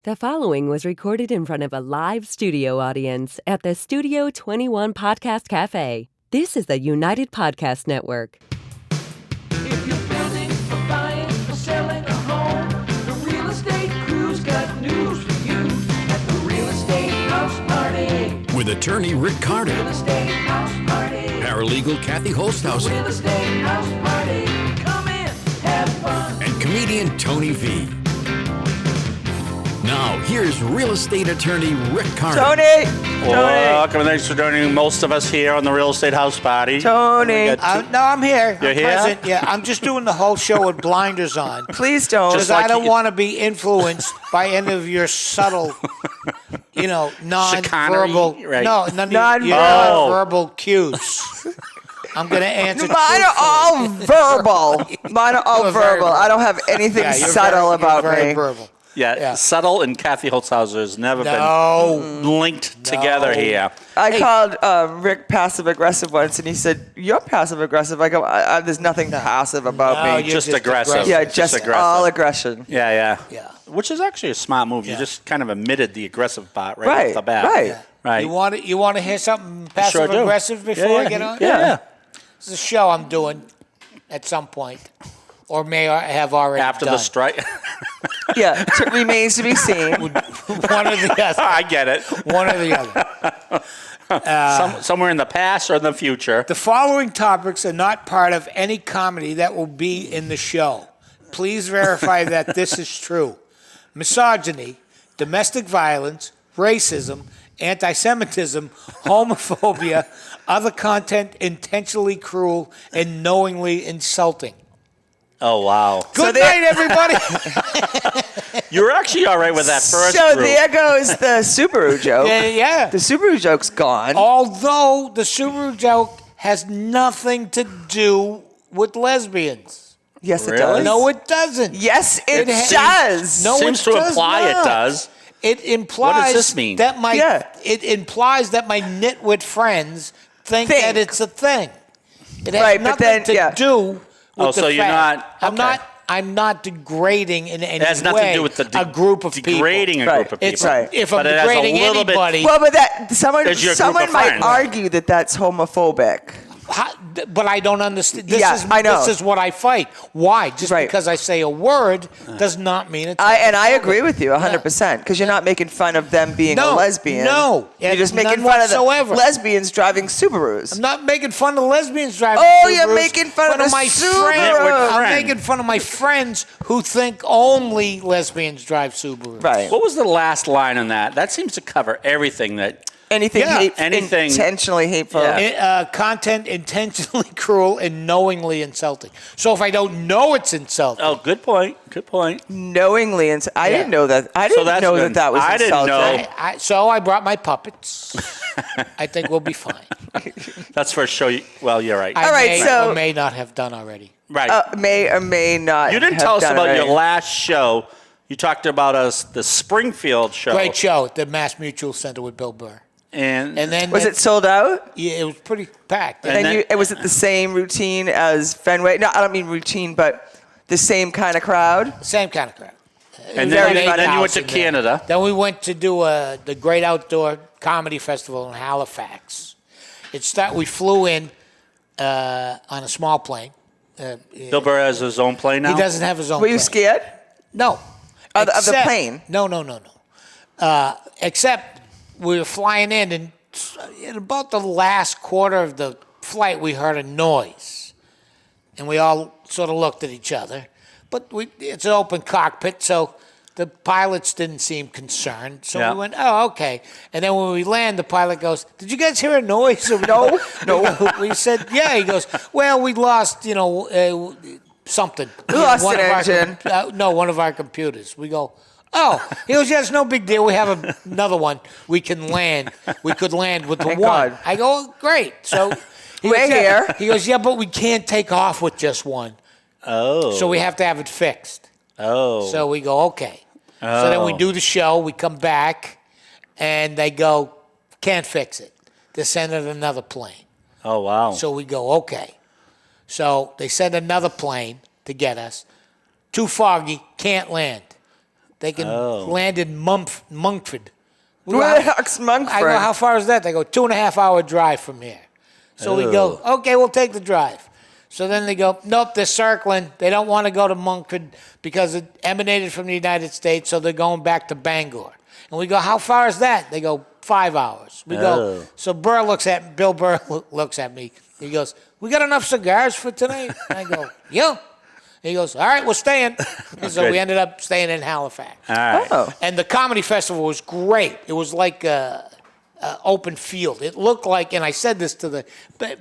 The following was recorded in front of a live studio audience at the Studio 21 Podcast Café. This is the United Podcast Network. If you're building or buying or selling a home, the Real Estate Crew's got news for you at the Real Estate House Party. With attorney Rick Carter, Real Estate House Party. paralegal Kathy Holtshouser, Real Estate House Party. Come in, have fun. and comedian Tony V. Now, here's real estate attorney Rick Carter. Tony! Welcome, and thanks for joining most of us here on the Real Estate House Party. Tony! We got No, I'm here. You're I'm here? present. Yeah, I'm just doing the whole show with blinders on. Please don't. Because like I don't you- want to be influenced by any of your subtle, non-verbal, Chicanery, right. none of your Non-verbal. non-verbal cues. I'm going to answer. Mine are all verbal. Mine are all You're very verbal. I don't have anything Yeah, you're subtle very, about you're very me. verbal. Yeah, Subtle and Kathy Holtshouser has never No. been linked together here. I called Rick passive-aggressive once, and he said, "You're passive-aggressive." I go, "There's nothing passive about No, me." you're Just just aggressive. Yeah, Just just aggressive. all aggression. Yeah. Yeah. Which is actually a smart move. You Yeah. just kind of admitted the aggressive part right Right, off the bat. right. Right. You want to hear something Sure do. passive-aggressive before I get on? Yeah. This is a show I'm doing at some point. Or may I have already After done. the strike. Yeah, it remains to be seen. One or the other. I get it. One or the other. Somewhere in the past or in the future. The following topics are not part of any comedy that will be in the show. Please verify that this is true. Misogyny, domestic violence, racism, anti-Semitism, homophobia, other content intentionally cruel and knowingly insulting. Oh, wow. Good night, everybody. You were actually all right with that first So group. there goes the Subaru joke. Yeah. The Subaru joke's gone. Although the Subaru joke has nothing to do with lesbians. Yes, it Really? does. No, it doesn't. Yes, it ha- does. No, Seems it to does imply not. it does. It implies What does this mean? that my Yeah. it implies that my nitwit friends think Think. that it's a thing. It has Right, but nothing then- to yeah. do with Oh, the so you're fact. not- okay. I'm not degrading in any It has way nothing to do with the a group of people. degrading a Right. group of people. It's Right. if I'm But it has a degrading little bit- anybody. Well, but that someone As your group of might friends. argue that that's homophobic. But I don't understand. Yeah, I know. This is what I fight. Why? Just Right. because I say a word does not mean it's. I agree with you 100% because you're not making fun of them being a No, lesbian. no. You're just None making fun whatsoever. of the lesbians driving Subarus. I'm not making fun of lesbians driving. Oh, you're Subarus. making fun of the my Subaru. friends. I'm Friend. making fun of my friends who think only lesbians drive Subarus. Right. What was the last line on that? That seems to cover everything that. Anything, Yeah, anything- intentionally hateful. Yeah. Content intentionally cruel and knowingly insulting. So if I don't know it's insulting, Oh, good point. Good point. Knowingly, and I Yeah. didn't know that. I So didn't that's know good. that was I didn't insulting. know. so I brought my puppets. I think we'll be fine. That's for a show. Well, you're right. I All right, may so- or may not have done already. Right. May or may not. You didn't have tell us done about it your right. last show. You talked about the Springfield show. Great show at the Mass Mutual Center with Bill Burr. And then Was it sold out? Yeah, it was pretty packed. And then- Was it the same routine as Fenway? No, I don't mean routine, but the same kind of crowd. Same kind of crowd. and Very then, fun then you went house to in there. Canada. Then we went to do the Great Outdoor Comedy Festival in Halifax. We flew in on a small plane. Bill Burr has his own plane now. He doesn't have his own Were plane. you scared? No. Of the Except- plane? No. Except we were flying in, and in about the last quarter of the flight, we heard a noise. And we all sort of looked at each other. But it's an open cockpit, so the pilots didn't seem concerned. So Yeah. we went, oh, okay. And then when we land, the pilot goes, did you guys hear a noise? No. We said, yeah. He goes, well, we lost, something. We lost One an of our engine. one of our computers. We go, oh. He goes, yeah, it's no big deal. We have another one. We can land. We could land with the Thank one. God. I go, oh, great. So he We're goes, yeah. here. He goes, yeah, but we can't take off with just one. Oh. So we have to have it fixed. Oh. So we go, okay. So then we do the show. We come back, and they go, can't fix it. They're sending another plane. Oh, wow. So we go, okay. So they send another plane to get us. Too foggy, can't land. They can land in Monkford. Where the heck's Monkford? I go, how far is that? They go, 2.5 hour drive from here. So we go, okay, we'll take the drive. So then they go, nope, they're circling. They don't want to go to Monkford because it emanated from the United States, so they're going back to Bangor. And we go, how far is that? They go, 5 hours. We go, so Bill Burr looks at me. He goes, we got enough cigars for tonight? I go, yeah. He goes, all right, we're staying. And so we ended up staying in Halifax. All right. Oh. And the comedy festival was great. It was like a open field. It looked like, and I said this to the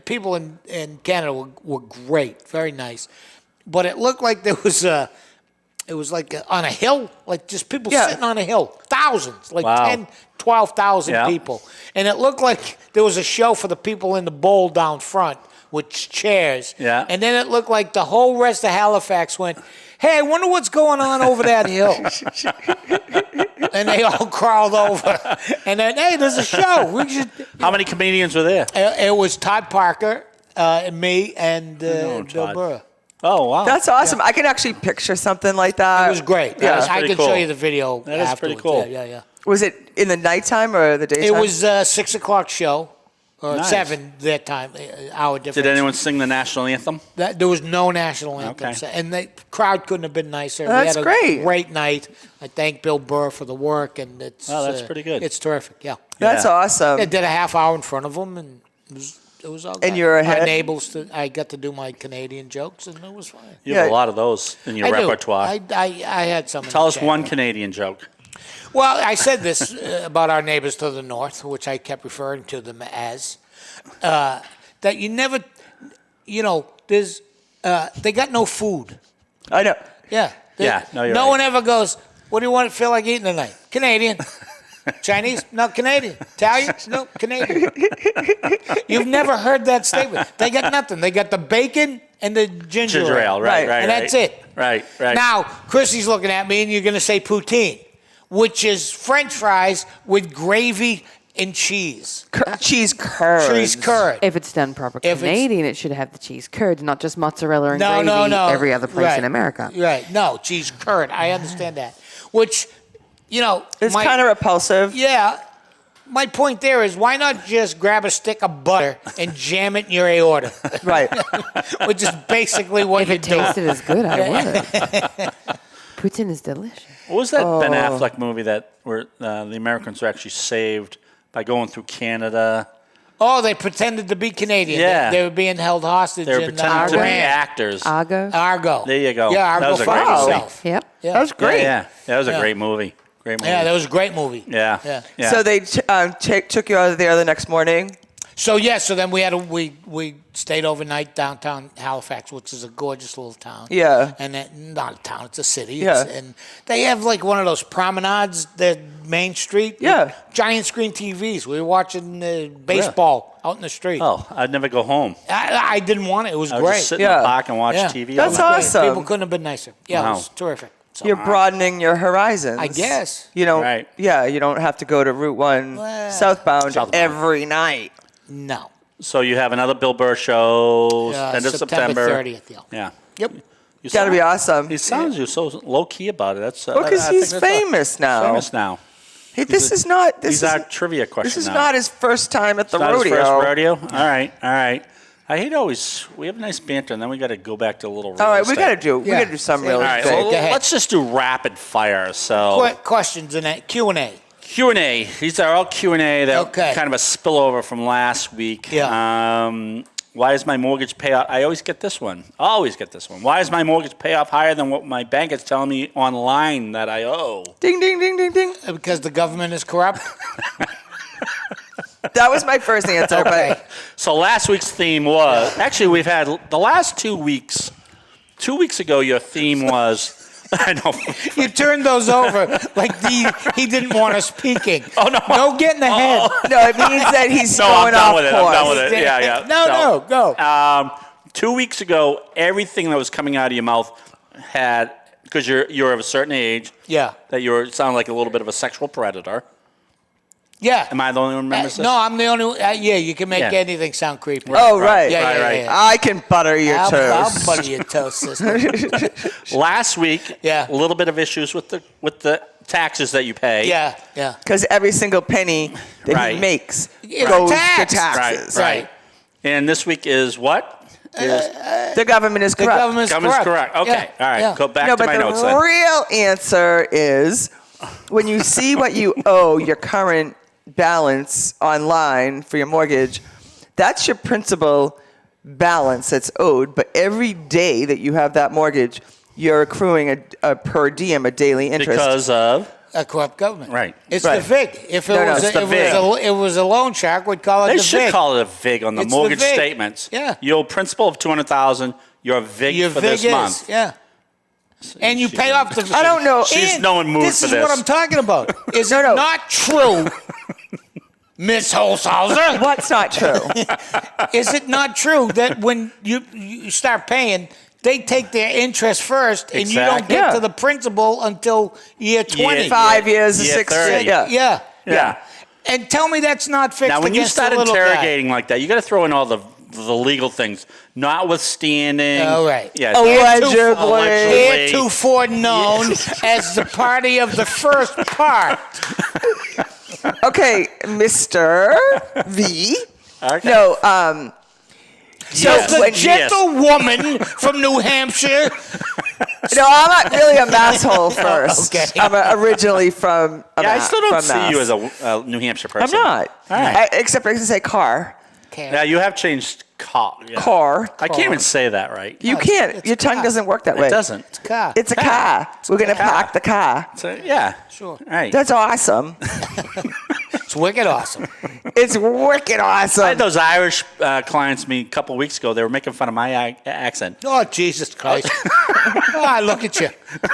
people in Canada were great, very nice. But it looked like there was it was like on a hill, like just people sitting on a hill, thousands, like 10, 12,000 people. And it looked like there was a show for the people in the bowl down front with chairs. Yeah. And then it looked like the whole rest of Halifax went, hey, I wonder what's going on over that hill. And they all crawled over. And then, hey, there's a show. How many comedians were there? It was Todd Parker, and me, and Bill Burr. Oh, wow. That's awesome. I can actually picture something like that. It was great. Yeah, I pretty can show cool. you the video That is pretty afterwards. cool. Yeah. Was it in the nighttime or the daytime? It was 6 o'clock show, or Nice. 7 that time, hour difference. Did anyone sing the national anthem? There was no national anthem, Okay. and the crowd couldn't have been nicer. That's we had great. a great night. I thank Bill Burr for the work, and it's that's pretty good. It's terrific. Yeah, That's Yeah. awesome. I did a half hour in front of them, and it was all good. And you're ahead? I got to do my Canadian jokes, and it was fine. You have Yeah. a lot of those in your I do. repertoire. I had some. in Tell the us chamber. one Canadian joke. Well, I said this about our neighbors to the north, which I kept referring to them as, that you never, there's, they got no food. I know. Yeah. No, you're no right. one ever goes, what do you want to feel like eating tonight? Canadian. Chinese? No, Canadian. Italian? No, Canadian. You've never heard that statement. They got nothing. They got the bacon and the ginger ale. right. And that's it. Right. Now, Chrissy's looking at me, and you're going to say poutine, which is French fries with gravy and cheese. Cheese curds. Cheese curd. If it's done proper If it's- Canadian, it should have the cheese curds, not just mozzarella and No, gravy no. every other place Right. in America. Right. No, cheese curd. I understand that. Which, It's kind of repulsive. Yeah. My point there is, why not just grab a stick of butter and jam it in your aorta? Right. Which is basically what If you it do. tasted as good, I would. Poutine is delicious. What was that Ben Affleck movie where the Americans were actually saved by going through Canada? Oh, they pretended to be Canadian. Yeah. They were being held hostage. They were in pretending to be Iran. actors. Argo. There you go. Yeah, That Argo was a found great movie. himself. Yep. Yeah. That was great. Yeah. That was a Yeah. great movie. Great movie. Yeah, that was a great movie. Yeah. Yeah. So they took you out of there the next morning? So then we stayed overnight downtown Halifax, which is a gorgeous little town. Yeah. And not a town, it's a city. Yeah. And they have like one of those promenades, the main street. Yeah. with giant screen TVs. We were watching baseball out in the street. Oh, I'd never go home. I didn't want it. It was I would great. just sit in Yeah. the park and watch Yeah. TV. That's all night. awesome. People couldn't have been nicer. Yeah, Wow. it was terrific. So, You're broadening your horizons. I guess. You don't. Right. Yeah, you don't have to go to Route 1 Well, southbound every night. No. So you have another Bill Burr show, end of September September. 30th. Yeah. Yeah. Yep. You Gotta be sound- awesome. He sounds you're so low key about it. That's Well, because I think he's that's famous now. Famous now. Hey, this is not. This These is are trivia questions. This is now. not his first time at the Not rodeo. his first rodeo. All right. I hate always. We have nice banter, and then we got to go back to a little. All right, real we estate. gotta do some real All right, estate. well, Go ahead. let's just do rapid fire. So Quick questions in that Q&A. Q&A. These are all Q&A that Okay. kind of a spillover from last week. Yeah. Why is my mortgage payoff? I always get this one. Why is my mortgage payoff higher than what my bank is telling me online that I owe? Ding, ding, ding, ding, ding. Because the government is corrupt. That was my first answer, Okay. but So last week's theme was actually we've had the last 2 weeks. 2 weeks ago, your theme was. I know. You turned those over like he didn't want us speaking. Oh, no. No getting ahead. no, it means that he's No, I'm going done off with it. course. I'm done with it. Yeah. No, go. 2 weeks ago, everything that was coming out of your mouth had, because you're of a certain age, Yeah. that you sound like a little bit of a sexual predator. Yeah. Am I the only one who remembers this? No, I'm the only one. Yeah, you can make Yeah. anything sound creepy. Oh, right. Yeah, right. I can butter your I'll toast. butter your toast, sister. Last week, Yeah. a little bit of issues with the taxes that you pay. Yeah, yeah. Because every single penny that Right. he makes It's goes tax. to taxes. Right. And this week is what? The government is The corrupt. government's Government's corrupt. correct. Okay. Yeah, All right. yeah. Go back No, to but my the notes then. real answer is when you see what you owe, your current balance online for your mortgage, that's your principal balance that's owed. But every day that you have that mortgage, you're accruing a per diem, a daily interest. Because of A corrupt government. Right. It's Right. the VIG. If it No, was, it's the VIG. it was a loan shark, we'd call it they the should VIG. call it a VIG on the It's the mortgage VIG. statements. Yeah. You owe principal of $200,000. Your VIG Your for VIG this is, month. yeah. And you pay off the. I don't know. She's And no one moved this for is this. what I'm talking about. Is No, it no. not true, Miss Holtshouser? What's not true? Is it not true that when you start paying, they take their interest first, and you don't Exactly. get Yeah. to the principal until year 20? 5 years to Yeah, 6 30. years. Yeah. Yeah. And tell me that's not fixed Now, when you against start the little interrogating like that, you got to throw in all the legal things, notwithstanding. All right. Yeah. Allegedly. Heretofore known as the party of the first part. Okay, Mr. V. Okay. No, so Yes. The when, gentlewoman from New Hampshire. no, I'm not really a masshole first. Okay. I'm originally from. Yeah, I still don't from see Mass. you as a New Hampshire I'm person. not. All right. Except I can say car. Now, you have changed car. Yeah. Car. I can't even say that right. You can't. Your tongue doesn't work that way. It doesn't. Car. It's a car. We're gonna pack the car. So, yeah. Sure. All right. That's awesome. It's wicked awesome. It's wicked I had awesome. those Irish clients me a couple weeks ago. They were making fun of my accent. Oh, Jesus Christ. Oh, look at you.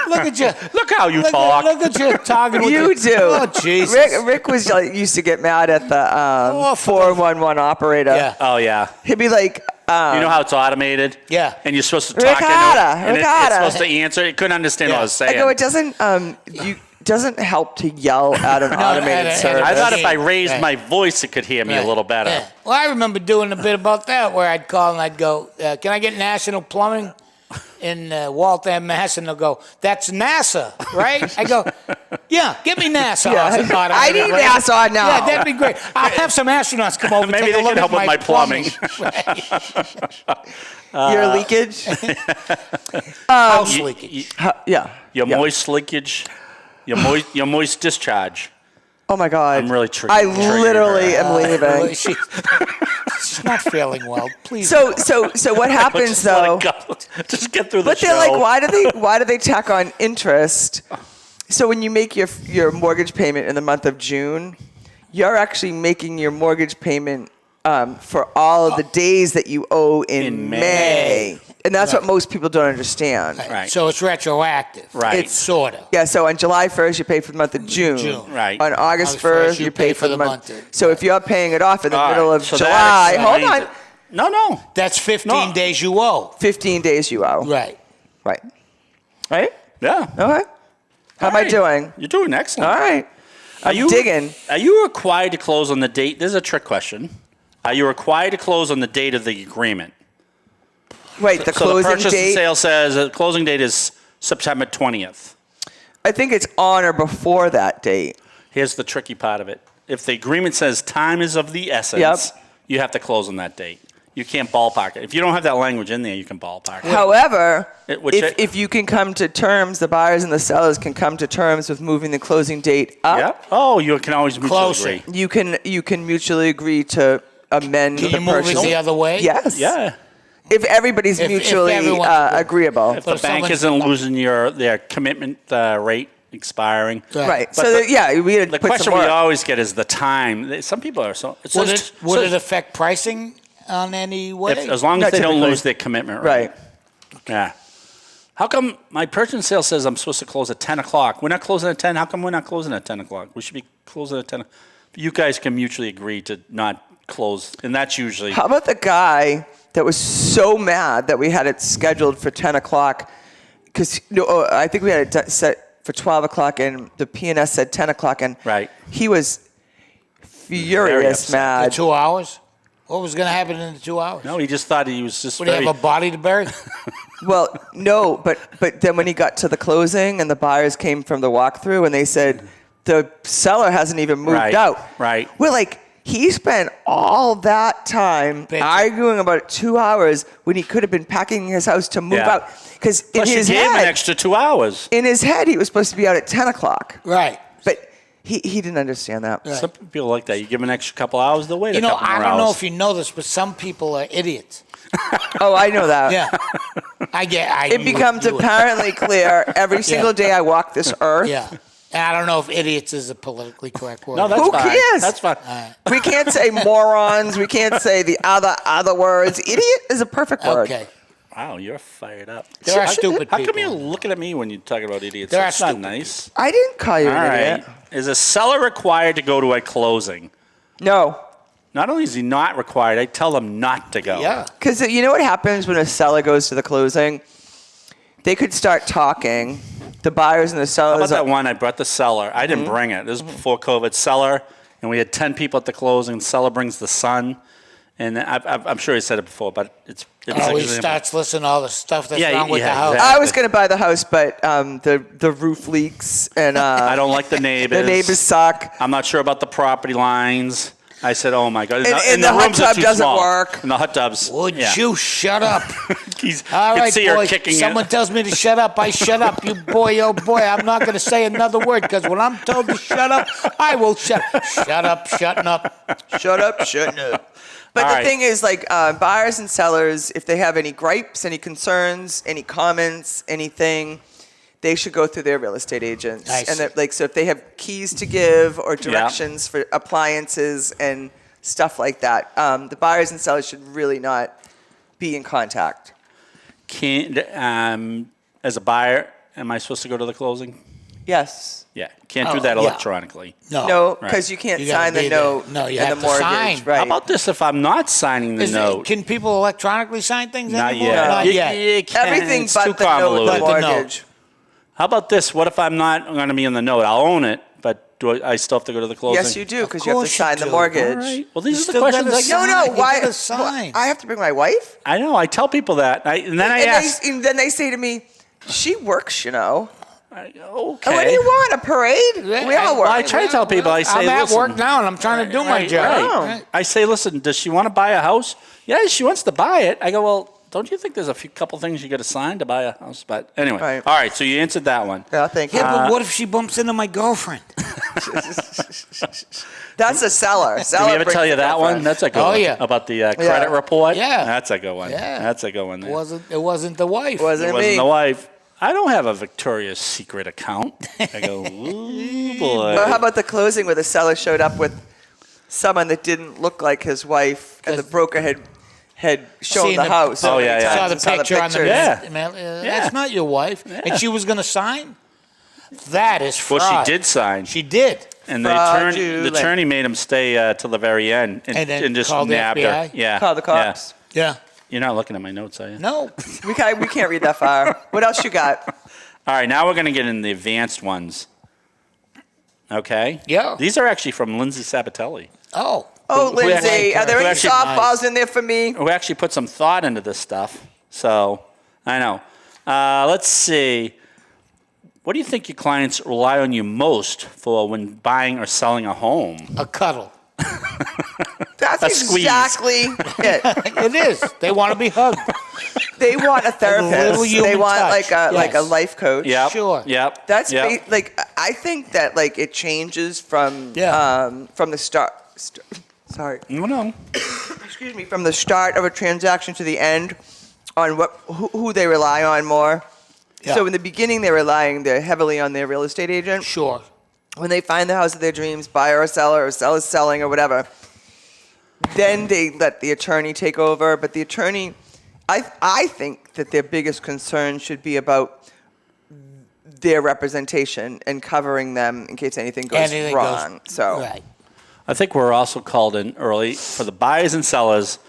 Look at you. Look how you Look talk. Look at you talking with You the- do. Oh, Jesus. Rick was used to get mad at the Oh, for the- 411 operator. Yeah. Oh, yeah. He'd be like, You know how it's automated? Yeah. And you're supposed to Ricotta, talk and it's ricotta. supposed to answer. It couldn't understand what I was saying. I go, it doesn't doesn't help to yell at an automated at a- service. I thought if I raised Right. my voice, it could hear me a Right. little better. Yeah. Well, I remember doing a bit about that where I'd call and I'd go, can I get National Plumbing in Waltham, Mass? And they'll go, that's NASA, right? I go, yeah, get me NASA. Yeah. automated I need rate." NASA now. Yeah, that'd be great. I'll have some astronauts come over and Maybe take they a look can at help with my plumbing. Your leakage? House leakage. Yeah. Your Yeah. moist leakage, your moist discharge. Oh my God. I'm really triggering I her. literally am leaving. She's not feeling well. Please. So what happens Just let though? it go. Just get through the But show. they're like, why do they tack on interest? So when you make your mortgage payment in the month of June, you're actually making your mortgage payment for all of the days that you owe in May. And that's what most people don't understand. Right. So it's retroactive. Right. It's sort of. Yeah, so on July 1st, you pay for the month of June. June. Right. On August 1st, you pay for the month. So if you're paying it off in the All right, middle of so that July, hold explains on, it. No. That's 15 No. days you owe. 15 days you owe. Right. Right. Right? Yeah. Okay. How am I doing? You're doing excellent. All right. I'm you digging. Are you required to close on the date? This is a trick question. Are you required to close on the date of the agreement? Wait, the So the closing purchase and date? sale says the closing date is September 20th. I think it's on or before that date. Here's the tricky part of it. If the agreement says time is of the essence, Yep. you have to close on that date. You can't ballpark it. If you don't have that language in there, you can ballpark it. However, Which if you can come to terms, the buyers and the sellers can come to terms with moving the closing date up. Yep. Oh, you can always mutually Closer. agree. You can mutually agree to amend Can the you move it purchase. the other way? Yes. Yeah. If everybody's If mutually everyone- agreeable. If the bank someone's- isn't losing their commitment rate expiring. Right. But So the- we had The to put question some we work. always get is the time. Some people are so. It's Would just- it, would so- it affect pricing on any way? as long as Not they don't typically. lose their commitment rate. Right. Yeah. How come my purchase and sale says I'm supposed to close at 10 o'clock? We're not closing at 10. How come we're not closing at 10 o'clock? We should be closing at 10. You guys can mutually agree to not close, and that's usually. How about the guy that was so mad that we had it scheduled for 10 o'clock? Because I think we had it set for 12 o'clock, and the PNS said 10 o'clock, and Right. he was furious upset. mad. 2 hours? What was going to happen in the 2 hours? No, he just thought he was just Would he very... have a body to bury? Well, no, but then when he got to the closing and the buyers came from the walkthrough and they said the seller hasn't even moved Right, out. right. We're like, he spent all that time Bitch. arguing about 2 hours when he could have been packing his house to move Yeah. out. Because in Plus, you his gave him an head, extra 2 hours. in his head, he was supposed to be out at 10 o'clock. Right. But he didn't understand that. Right. Some people like that. You give them an extra couple hours, they'll wait You a know, couple more I don't know hours. if you know this, but some people are idiots. Oh, I know that. Yeah. It becomes apparently clear every single day I walk this earth. Yeah. And I don't know if idiots is a politically correct word. No, that's Who fine. cares? That's fine. We can't say morons. We can't say the other words. Idiot is a perfect word. Okay. Wow, you're fired up. There are stupid How people. come you're looking at me when you're talking about idiots? There are That's not stupid nice. I didn't call you All an idiot. right. Is a seller required to go to a closing? No. Not only is he not required, I tell them not to go. Yeah. Because you know what happens when a seller goes to the closing? They could start talking. The buyers and the How sellers. about that one? I brought the seller. I didn't bring it. This was before COVID. Seller, and we had 10 people at the closing. The seller brings the son. And I'm sure he said it before, but it was Oh, he actually- starts listening to all the stuff that's Yeah, wrong with yeah, the house. exactly. I was going to buy the house, but the roof leaks and I don't like the neighbors. the neighbors suck. I'm not sure about the property lines. I said, oh my God. And the hot rooms are tub too doesn't small. work. And the hot tubs. Would yeah. you shut up? He's, All you right, can see her boy. kicking Someone it. tells me to shut up, I shut up. You boy, oh boy, I'm not going to say another word because when I'm told to shut up, I will shut. Shut up, shutting up. Shut up, shut up. But All the right. thing is, like, buyers and sellers, if they have any gripes, any concerns, any comments, anything, they should go through their real estate agents. I And see. that, like, so if they have keys to give or directions for appliances and stuff like that, the buyers and sellers should really not be in contact. As a buyer, am I supposed to go to the closing? Yes. Yeah. Can't do Oh, that yeah. electronically. No, Right. because you can't You gotta sign the be there. note No, you and have the to mortgage. sign. Right. How about this if I'm not signing the note? Can people electronically sign things Not anymore? yet. Not You- yet. you can't. Everything It's but too the note, convoluted. the But the note. mortgage. How about this? What if I'm not going to be in the note? I'll own it, but do I still have to go to the closing? Yes, you do, because Of you have to course you sign the do. mortgage. All right. Well, You these are the still questions gotta I sign. get. No, You why? gotta sign. I have to bring my wife? I know. I tell people that. And then I ask. And then they say to me, she works, you know. Okay. What do you want, a parade? We all work. Well, I try to tell people. I say, I'm at listen, work now and I'm trying to do my Right, job. right. I say, listen, does she want to buy a house? Yeah, she wants to buy it. I go, well, don't you think there's a couple things you got to sign to buy a house? But anyway, Right. all right. So you answered that one. Yeah, thank you. Yeah, but what if she bumps into my girlfriend? That's a seller. Did Seller we ever brings tell you the that one? girlfriend. That's a good Oh, one. yeah. About the credit report? Yeah. That's a good one. Yeah. That's a good one. There. It wasn't the wife. Wasn't It me. wasn't the wife. I don't have a Victoria's Secret account. I go, ooh, boy. But how about the closing where the seller showed up with someone that didn't look like his wife, and the broker had shown Seen the house. Oh, yeah, yeah. Saw the and saw picture on the Yeah. mail. Yeah. That's not your wife. And she was going to sign? That is fraud. Well, she did sign. She did. And the Fraudulent. attorney made him stay till the very end And then just called the nabbed her. FBI? Yeah. Call the cops. Yeah. Yeah. You're not looking at my notes, are you? No. We can't read that far. What else you got? All right, now we're going to get into the advanced ones. Okay? Yeah. These are actually from Lindsay Sabatelli. Oh. Oh, We Lindsay, actually- are there we any actually- softballs in there for me? We actually put some thought into this stuff. So, I know. Let's see. What do you think your clients rely on you most for when buying or selling a home? A cuddle. That's A squeeze. exactly it. It is. They want to be hugged. They want a therapist. little human They want touch. like a Yes. life coach. Yep. Sure. Yep. That's yep. like I think that like it changes from Yeah. from the start. Sorry, No. excuse me, from the start of a transaction to the end on who they rely on more. Yeah. So in the beginning, they're heavily on their real estate agent. Sure. When they find the house of their dreams, buyer or seller's selling or whatever, then they let the attorney take over. But the attorney, I think that their biggest concern should be about their representation and covering them in case anything goes Anything wrong. So Right. I think we're also called in early for the buyers and sellers,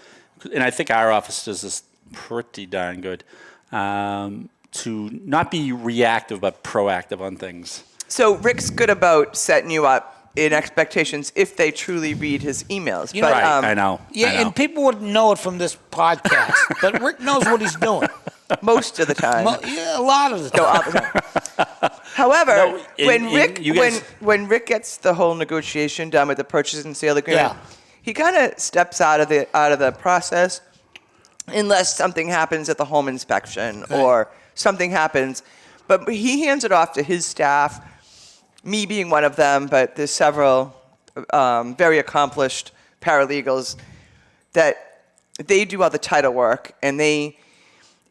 and I think our office does this pretty darn good, to not be reactive but proactive on things. So Rick's good about setting you up in expectations if they truly read his emails. You know- But, Right, I know. Yeah, I know. and people wouldn't know it from this podcast, but Rick knows what he's doing. most of the time. Yeah, a lot of the No, time. all the time. However, No, you guys- when Rick gets the whole negotiation done with the purchase and sale agreement, Yeah. he kind of steps out of the process unless something happens at the home inspection or something happens. But he hands it off to his staff, me being one of them, but there's several very accomplished paralegals that they do all the title work, and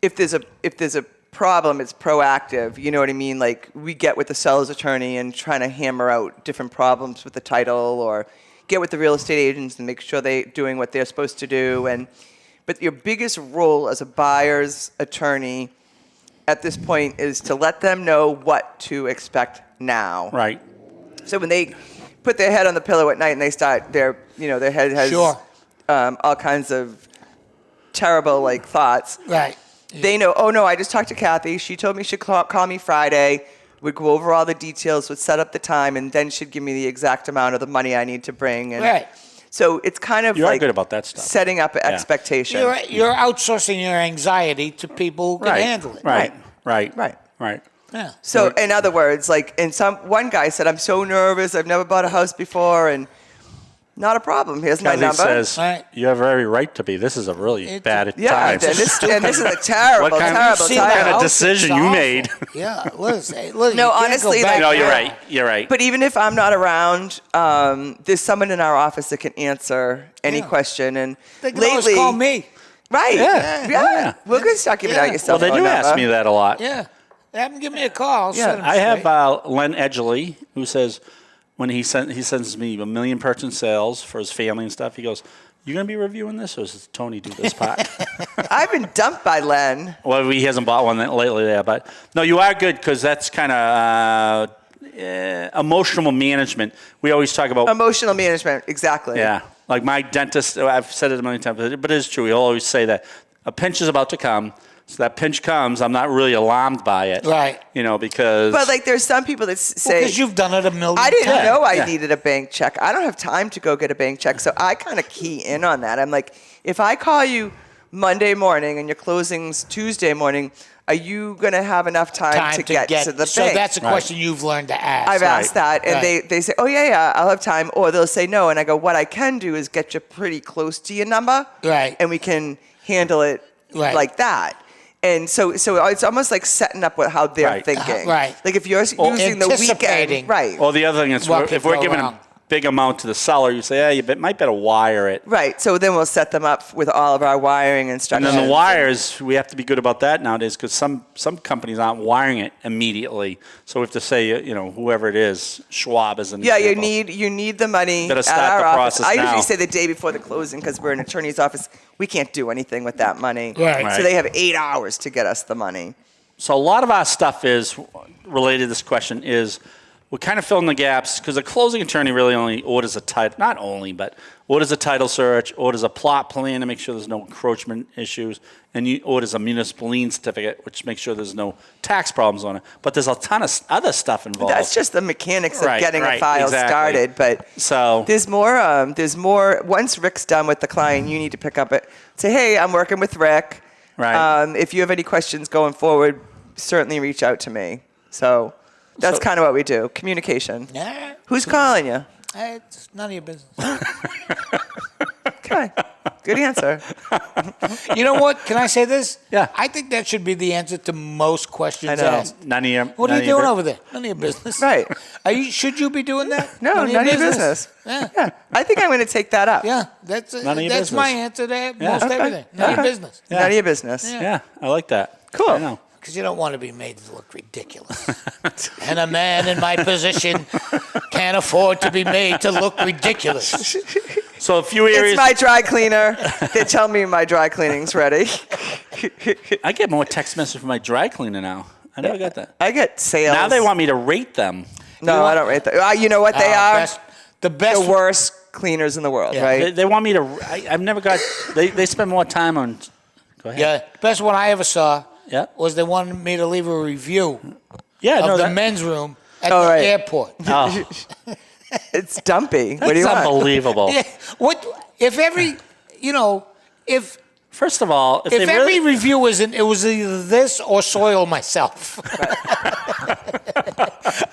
if there's a problem, it's proactive. You know what I mean? Like, we get with the seller's attorney and trying to hammer out different problems with the title, or get with the real estate agents and make sure they're doing what they're supposed to do. But your biggest role as a buyer's attorney at this point is to let them know what to expect now. Right. So when they put their head on the pillow at night and they start, their head has Sure. all kinds of terrible thoughts. Right. They know, oh no, I just talked to Kathy. She told me she'd call me Friday. We'd go over all the details, would set up the time, and then she'd give me the exact amount of the money I need to bring. And Right. so it's kind of You are good about that stuff. setting up an expectation. You're outsourcing your anxiety to people who can Right. handle it. Right. Right. Right. Right. Yeah. So in other words, one guy said, I'm so nervous. I've never bought a house before, and not a problem. Here's my Kathy number. says, Right. you have every right to be. This is a really bad yeah, time. and this is a terrible, What kind of- terrible See What that kind of time. house? decision It's you awful. made? Yeah, Liz, you No, can't go honestly, back. No, you're Yeah. right. You're right. But even if I'm not around, there's someone in our office that can answer any Yeah. question. And They can lately, always call me. right? Yeah. Yeah. We're gonna start giving out your cell Well, they phone do ask number. me that a lot. Yeah. Have them give me a call. I'll set 'em I have straight. Len Edgley, who says when he sends me 1 million purchase sales for his family and stuff, he goes, you going to be reviewing this, or does Tony do this part? I've been dumped by Len. Well, he hasn't bought one lately there, but no, you are good because that's kind of emotional management. We always talk about Emotional management, exactly. yeah, like my dentist. I've said it a million times, but it is true. He'll always say that a pinch is about to come. So that pinch comes, I'm not really alarmed by it, Right. Because But there's some people that say, Because you've done it a million I didn't times. know I Yeah. needed a bank check. I don't have time to go get a bank check. So I kind of key in on that. I'm like, if I call you Monday morning and your closing's Tuesday morning, are you going to have enough time to get to the so bank? that's a question you've learned to ask. I've asked that, and Right. they say, oh, yeah, I'll have time. Or they'll say no. And I go, what I can do is get you pretty close to your number. Right. And we can handle it Right. like that. And so it's almost like setting up with how they're Right. thinking. Right. Like if you're using the anticipating. weekend. Right. Well, the other thing is What if could we're go giving wrong. a big amount to the seller, you say, you might better wire it. Right. So then we'll set them up with all of our wiring And instructions. then the wires, we have to be good about that nowadays because some companies aren't wiring it immediately. So we have to say, whoever it is, Schwab is an Yeah, example. you need the money Better at start our the office. process I now. usually say the day before the closing because we're an attorney's office. We can't do anything with that money. Right. Right. So they have 8 hours to get us the money. So a lot of our stuff is related to this question is we're kind of filling the gaps because a closing attorney really only orders a title, not only, but orders a title search, orders a plot plan to make sure there's no encroachment issues, and orders a municipal lien certificate, which makes sure there's no tax problems on it. But there's a ton of other stuff involved. That's just the mechanics of Right, getting a right, file exactly. started. But So- there's more. There's more. Once Rick's done with the client, you need to pick up it. Say, hey, I'm working with Rick. Right. If you have any questions going forward, certainly reach out to me. So that's kind of what we do. Communication. Yeah. Who's calling you? It's none of your business. Okay. Good answer. You know what? Can I say this? Yeah. I think that should be the answer to most questions I know. asked. None of your, What are none you of your- doing over there? None of your business. Right. Should you be doing that? No, none of your business. Yeah. Yeah. I think I'm going to take that up. Yeah. That's None of your that's my business. answer to Yeah. most Okay. everything. None of your business. None of your business. Yeah, I like that. Cool. I know. Because you don't want to be made to look ridiculous. And a man in my position can't afford to be made to look ridiculous. So a few areas. It's my dry cleaner. They tell me my dry cleaning's ready. I get more text messages from my dry cleaner now. I never got that. I get sales. Now they want me to rate them. No, I don't rate that. You know what they are? The best. The worst cleaners in the world, Yeah. right? They want me to. I've never got. They spend more time on. Go ahead. Yeah. The best one I ever saw Yeah. was they wanted me to leave a review Yeah. of No. the That, men's room at Oh, the right. airport. oh. It's dumpy. What do you It's want? unbelievable. Yeah. What if every, if First of all, if if they every really, review was it was either this or soil myself.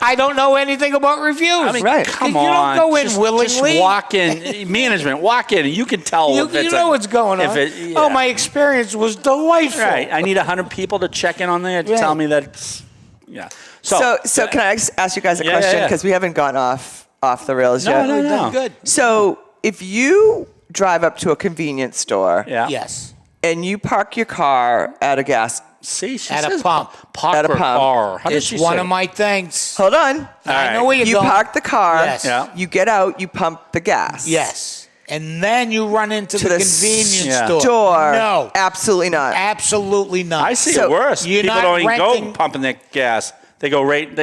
I don't know anything about reviews. I mean, Right. come You on. don't go in just willingly. walk in. Management, walk in, and you can tell You, if it's know what's going on. Yeah. Oh, my experience was delightful. Right. I need 100 people to check in on there to Right. tell me that it's, yeah. So can I ask you guys a Yeah, question? yeah. Because we haven't gone off the rails No, yet. no, We've no. done good. So if you drive up to a convenience store Yeah. Yes. and you park your car at a gas, See, she At a says pump. Park At a her pump. car. How does It's she one say of my things. hold on. I know where you're You going. park the car. Yes. Yeah. You get out. You pump the gas. Yes. And then you run into To the the convenience Yeah. store. Door. No. Absolutely not. Absolutely not. I see So it worse. you're People not don't even go renting- pumping their gas. They go right.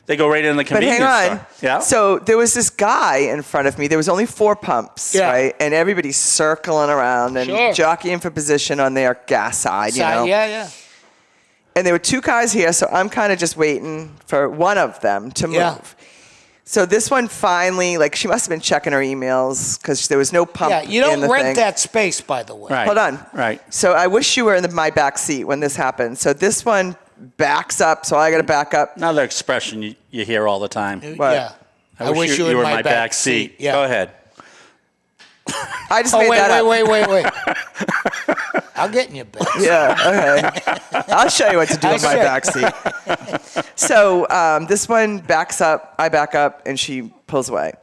They go right in the But convenience hang on. store. Yeah. So there was this guy in front of me. There was only 4 pumps, Yeah. right? And everybody's circling around and Sure. jockeying for position on their gas side, you know? Yeah. And there were 2 cars here, so I'm kind of just waiting for one of them to move. Yeah. So this one finally, like, she must have been checking her emails because there was no pump Yeah, you in don't the rent thing. that space, by the way. Right. Hold on. Right. So I wish you were in my back seat when this happened. So this one backs up, so I got to back up. Another expression you hear all the time. What? Yeah. I wish you were in my back seat. Yeah. Go ahead. I just Oh, made that up. wait. I'll get in your bed. Yeah, okay. I'll show you what to do in my Okay. back seat. So this one backs up, I back up, and she pulls away.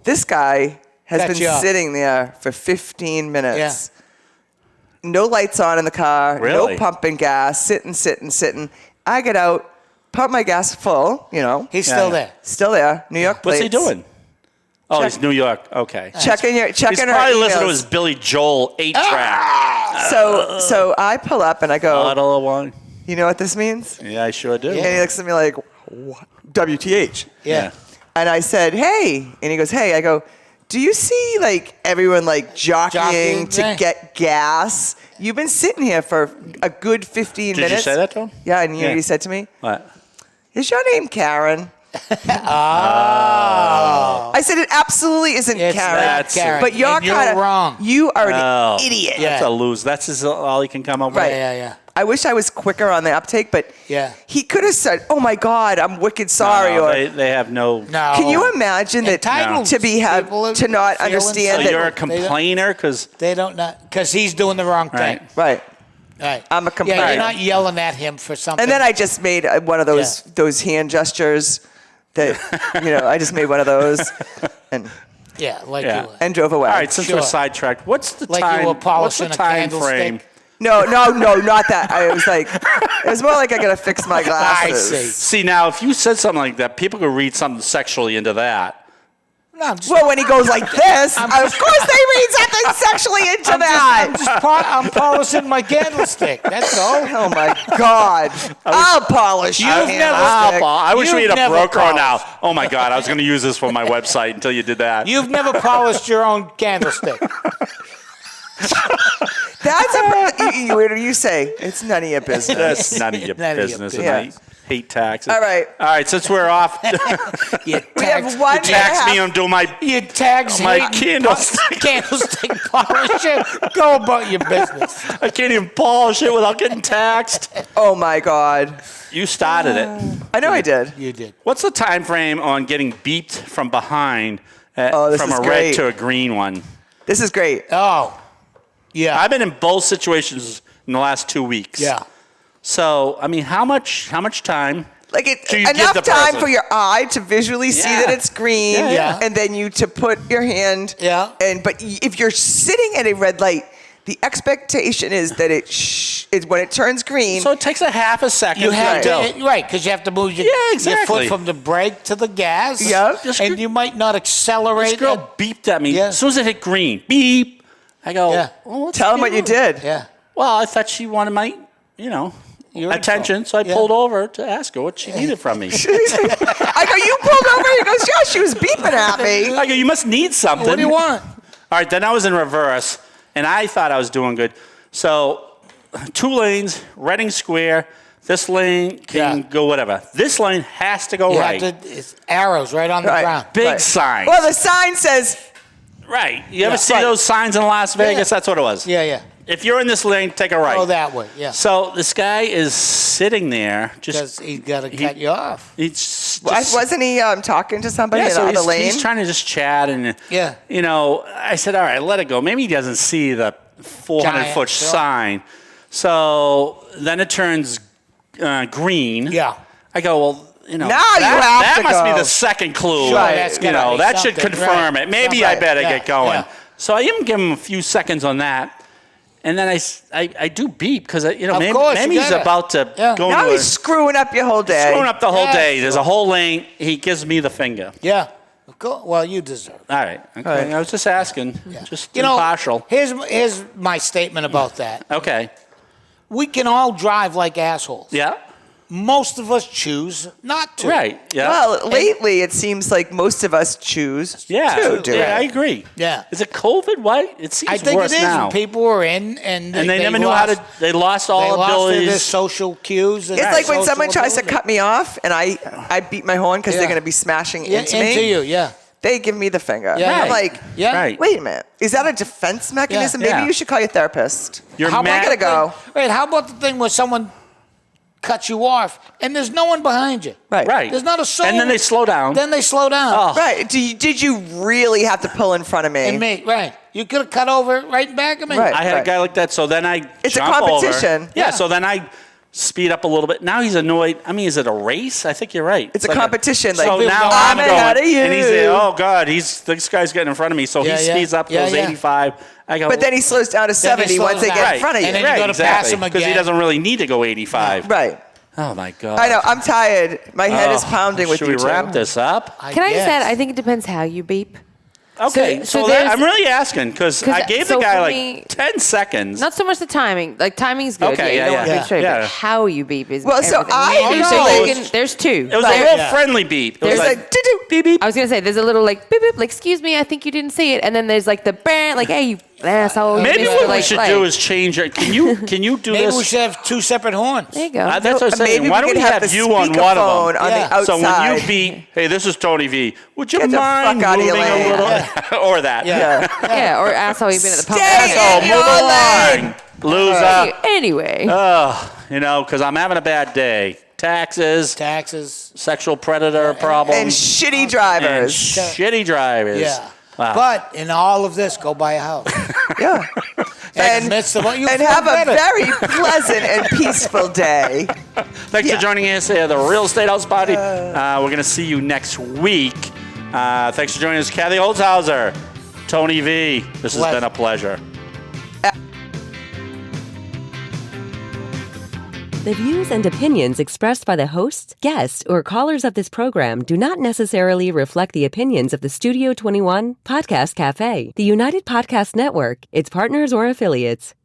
This guy has Cut been you off. sitting there for 15 minutes. Yeah. No lights on in the car, Really? no pumping gas, sitting. I get out, pump my gas full, He's Yeah. still there. still there, New York What's plates. he doing? Oh, Check- he's New York. Okay. Checking He's her probably listening to emails. his Billy Joel 8-track. So I pull up and I go, Bottle of wine. you know what this means? Yeah, I sure do. And he looks at me like, what? WTH. Yeah. And I said, hey. And he goes, hey. I go, do you see like everyone like jockeying to yeah. get gas? You've been sitting here for a good 15 Did minutes. you say that to him? Yeah, and you know Yeah. what he said to me? What? Is your name Karen? Oh. I said, it absolutely isn't It's Karen. not Karen. But you're And you're kind of wrong. You are Oh. an idiot. Yeah. That's a lose. That's all he can come up Right. with. Yeah. I wish I was quicker on the uptake, but Yeah. he could have said, oh my God, I'm wicked sorry. No, or they have no. No. can you imagine that Entitled to be people to not feel understand So that? you're a They don't- complainer because They don't not because he's doing the wrong thing. Right. Right. Right. I'm a Yeah, complainer. you're not yelling at him for something. And then I just made one of those hand gestures that I just made one of those and like Yeah. you were. and drove away. all right. Since Sure. we're sidetracked, what's the Like you time? were What's polishing the a time candlestick? frame? No, not that. I was like, it was more like I gotta fix my glasses. see. See, now if you said something like that, people could read something sexually into that. No, I'm just, Well, when he goes like this, of course they read something sexually into that. I'm polishing my candlestick. That's all. Oh my God! I'll polish your You've never- candlestick. I wish we You've had a never broker on now. polished. Oh my God, I was going to use this for my website until you did that. You've never polished your own candlestick. That's what do you say? It's none of your business. That's none of your None of your business. business. And I hate taxes. All right. All right, since we're off, You We have tax, one tax me and a half. and do my. you tax My hating candlestick. candlestick polisher. Go about your business. I can't even polish it without getting taxed. Oh my God! You started it. I know I did. You did. What's the time frame on getting beeped from behind This from is a great. red to a green one? This is great. Oh, yeah. I've been in both situations in the last 2 weeks. Yeah. So, I mean, how much time? Like Do you give enough the time person- for your eye to visually see Yeah. that it's green, Yeah, yeah. and then you to put your hand. Yeah. But if you're sitting at a red light, the expectation is that is when it turns green. So it takes a half a second. You have to to, right, because you have to move your, Yeah, your exactly. foot from the brake to the gas. Yeah. And you might not This accelerate. girl beeped at me. Yeah. As soon as it hit green, beep. I go, Yeah. well, what's Tell them what going you on? did. Yeah. Well, I thought she wanted my, Your attention, so I Yeah. pulled over to ask her what she needed from me. I go, you pulled over. He goes, yeah, she was beeping at me. I go, you must need something. What do you want? All right, then I was in reverse, and I thought I was doing good. So, 2 lanes, Reading Square, This lane can go whatever. This lane has to go right. It's arrows right on the ground. Big sign. Well, the sign says. Right. You ever see those signs in Las Vegas? That's what it was. Yeah. If you're in this lane, take a right. Go that way. Yeah. So this guy is sitting there Because he's got to cut you off. Wasn't he talking to somebody so on the lane? he's trying to just chat and I said, all right, let it go. Maybe he doesn't see the 400-foot sign. So then it turns green. Yeah. I go, well, now that must go. be the second clue. Sure, that's gotta be that should something, confirm it. Maybe I better get going. Yeah. So I even give him a few seconds on that. And then I do beep because maybe he's about to go. Now he's screwing up your whole day. Screwing up the whole day. There's a whole lane. He gives me the finger. Yeah. Well, you deserve it. All right. Okay. All right. I was just asking. Yeah. Just impartial. Here's my statement about that. Okay. We can all drive like assholes. Yeah. Most of us choose not to. Right. Yeah. Well, lately it seems like most of us choose to do it. I agree. Yeah. Is it COVID? What? It seems I think worse it is. now. When people were in and they never knew how to. They lost all abilities. Their social cues. It's like when someone tries to cut me off and I beat my horn because they're going to be smashing into me. Into you, yeah. They give me the finger. Yeah. I'm like, Right. wait a minute. Is that a defense mechanism? Yeah. Maybe you should call your therapist. You're How am I going to go? Wait, how about the thing where someone cuts you off and there's no one behind you? Right. There's not a soul. And then they slow down. Then they slow down. Oh. Right. Did you really have to pull in front of me? And me, right. You could have cut over right back of me. Right. I had a guy like that, so then I It's a jump competition. Over. Yeah, so then I speed up a little bit. Now he's annoyed. I mean, is it a race? I think you're right. It's a like competition. So like, now I'm going, ahead of you. and he's there, oh God, this guy's getting in front of me. So he speeds up, goes 85. I go, But then he slows down to 70 once they get in front of you. And then you go to pass him because he again. doesn't really need to go 85. Right. Oh my God. I know. I'm tired. My head is pounding with Should you we wrap this up? Can I just add, I think it depends how you beep. Okay, So that, I'm really asking because I gave the guy for like me, 10 seconds. Not so much the timing. Like, timing's good. Okay, you don't want to yeah. be straight, Yeah. but how you beep is Well, so everything. I usually- There's two. It was a real friendly beep. It was There's like, doo-doo, beep, beep. I was going to say, there's a little like, beep, beep, like, excuse me, I think you didn't see it. And then there's like the brand, like, hey, you asshole. Maybe you what we like, should like, do is change it. Can you do Maybe this? we should have two separate horns. There you go. That's what I'm saying. Maybe Why we don't could we have have the you on one of speakerphone them? on the outside. So when you beep, hey, this is Tony V. Would you Get the mind fuck out of your moving a lane. little? Or that. Yeah, or asshole, you've been at the pump. Stay So in move your along. Loser. Anyway. Because I'm having a bad day. Taxes, sexual predator and problems, shitty and drivers. shitty drivers. Yeah. Wow. But in all of this, go buy a house. Yeah. In the midst of what you and feel have a better. very pleasant and peaceful day. Thanks for joining us at the Real Estate House Party. We're going to see you next week. Thanks for joining us, Kathy Holtshouser, Tony V. This has been a pleasure. The views and opinions expressed by the hosts, guests, or callers of this program do not necessarily reflect the opinions of the Studio 21 Podcast Café, the United Podcast Network, its partners, or affiliates.